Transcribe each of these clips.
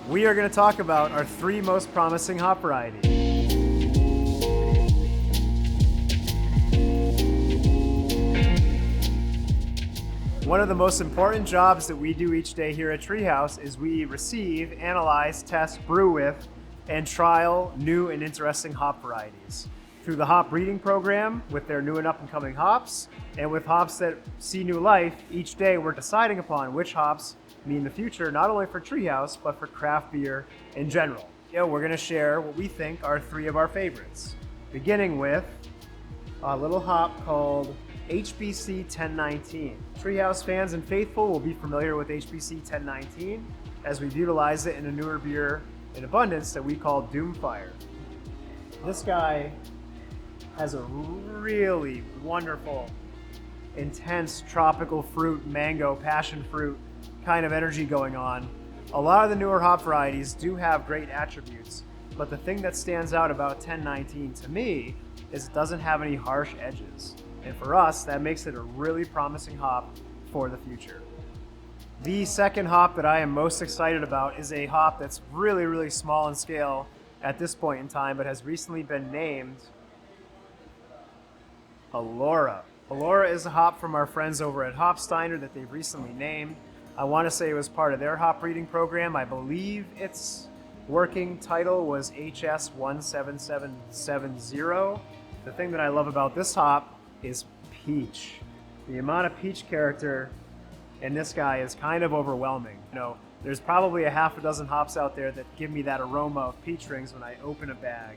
We are going to talk about our 3 most promising hop varieties. One of the most important jobs that we do each day here at Treehouse is we receive, analyze, test, brew with, and trial new and interesting hop varieties. Through the hop breeding program with their new and up and coming hops, and with hops that see new life, each day we're deciding upon which hops mean the future, not only for Treehouse, but for craft beer in general. We're gonna share what we think are 3 of our favorites, beginning with a little hop called HBC 1019. Treehouse fans and faithful will be familiar with HBC 1019 as we've utilized it in a newer beer in abundance that we call Doomfire. This guy has a really wonderful, intense tropical fruit, mango, passion fruit kind of energy going on. A lot of the newer hop varieties do have great attributes, but the thing that stands out about 1019 to me is it doesn't have any harsh edges. And for us, that makes it a really promising hop for the future. The second hop that I am most excited about is a hop that's really small in scale at this point in time, but has recently been named Allora. Allora is a hop from our friends over at Hopsteiner that they've recently named. I want to say it was part of their hop breeding program. I believe its working title was HS17770. The thing that I love about this hop is peach. The amount of peach character in this guy is kind of overwhelming. There's probably a half a dozen hops out there that give me that aroma of peach rings when I open a bag,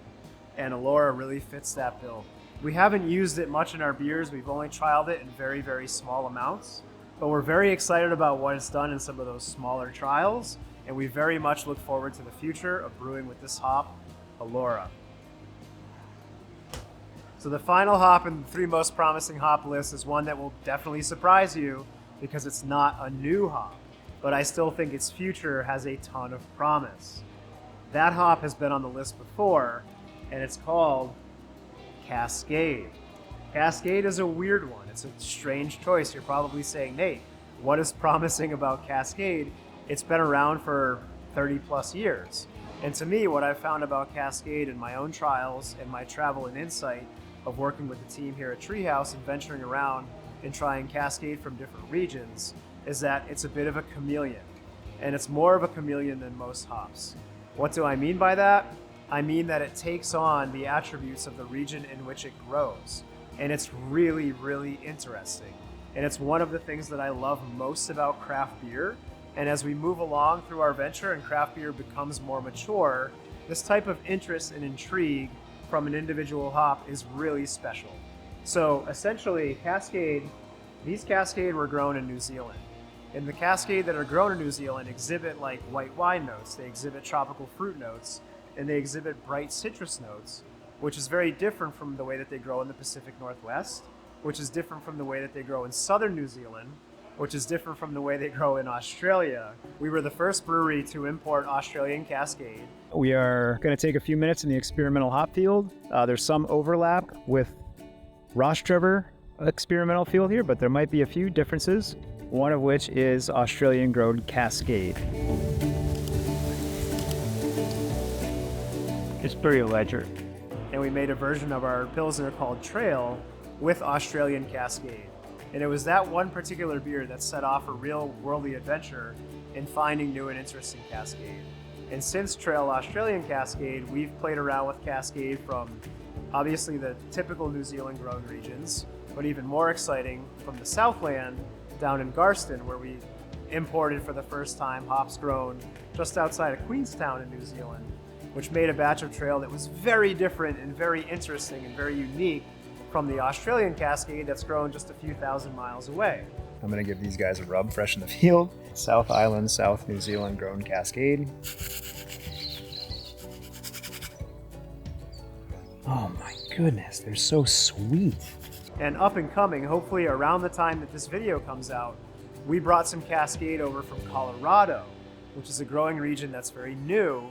and Allora really fits that bill. We haven't used it much in our beers. We've only trialed it in very small amounts, but we're very excited about what it's done in some of those smaller trials, and we very much look forward to the future of brewing with this hop, Allora. So the final hop in the 3 most promising hop list is one that will definitely surprise you because it's not a new hop, but I still think its future has a ton of promise. That hop has been on the list before, and it's called Cascade. Cascade is a weird one. It's a strange choice. You're probably saying, Nate, what is promising about Cascade? It's been around for 30 plus years. And to me, what I've found about Cascade in my own trials and my travel and insight of working with the team here at Treehouse and venturing around and trying Cascade from different regions is that it's a bit of a chameleon. And it's more of a chameleon than most hops. What do I mean by that? I mean that it takes on the attributes of the region in which it grows. And it's really interesting. And it's one of the things that I love most about craft beer. And as we move along through our venture and craft beer becomes more mature, this type of interest and intrigue from an individual hop is really special. So essentially, these Cascade were grown in New Zealand. And the Cascade that are grown in New Zealand exhibit like white wine notes, they exhibit tropical fruit notes, and they exhibit bright citrus notes, which is very different from the way that they grow in the Pacific Northwest, which is different from the way that they grow in southern New Zealand, which is different from the way they grow in Australia. We were the first brewery to import Australian Cascade. We are going to take a few minutes in the experimental hop field. There's some overlap with Rostrevor experimental field here, but there might be a few differences, one of which is Australian grown Cascade. It's pretty ledger. And we made a version of our Pilsner called Trail with Australian Cascade. And it was that one particular beer that set off a real worldly adventure in finding new and interesting Cascade. And since Trail Australian Cascade, we've played around with Cascade from obviously the typical New Zealand grown regions, but even more exciting from the Southland down in Garston, where we imported for the first time hops grown just outside of Queenstown in New Zealand, which made a batch of Trail that was very different and very interesting and very unique from the Australian Cascade that's grown just a few thousand miles away. I'm gonna give these guys a rub fresh in the field. South Island, South New Zealand grown Cascade. Oh my goodness, they're so sweet. And up and coming, hopefully around the time that this video comes out, we brought some Cascade over from Colorado, which is a growing region that's very new.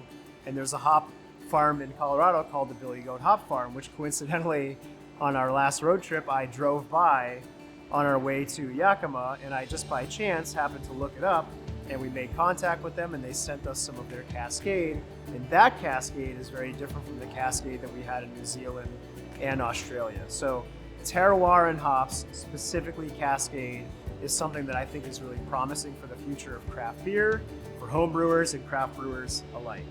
And there's a hop farm in Colorado called the Billy Goat Hop Farm, which coincidentally on our last road trip, I drove by on our way to Yakima, and I just by chance happened to look it up, and we made contact with them and they sent us some of their Cascade, and that Cascade is very different from the Cascade that we had in New Zealand and Australia. So terroir and hops, specifically Cascade, is something that I think is really promising for the future of craft beer, for home brewers and craft brewers alike.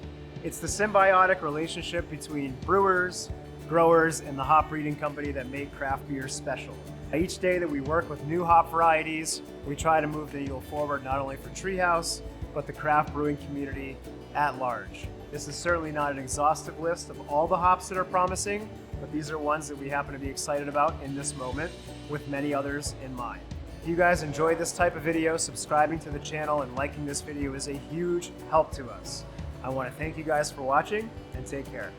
It's the symbiotic relationship between brewers, growers, and the hop breeding company that make craft beer special. Each day that we work with new hop varieties, we try to move the needle forward not only for Treehouse, but the craft brewing community at large. This is certainly not an exhaustive list of all the hops that are promising, but these are ones that we happen to be excited about in this moment, with many others in mind. If you guys enjoy this type of video, subscribing to the channel and liking this video is a huge help to us. I want to thank you guys for watching, and take care.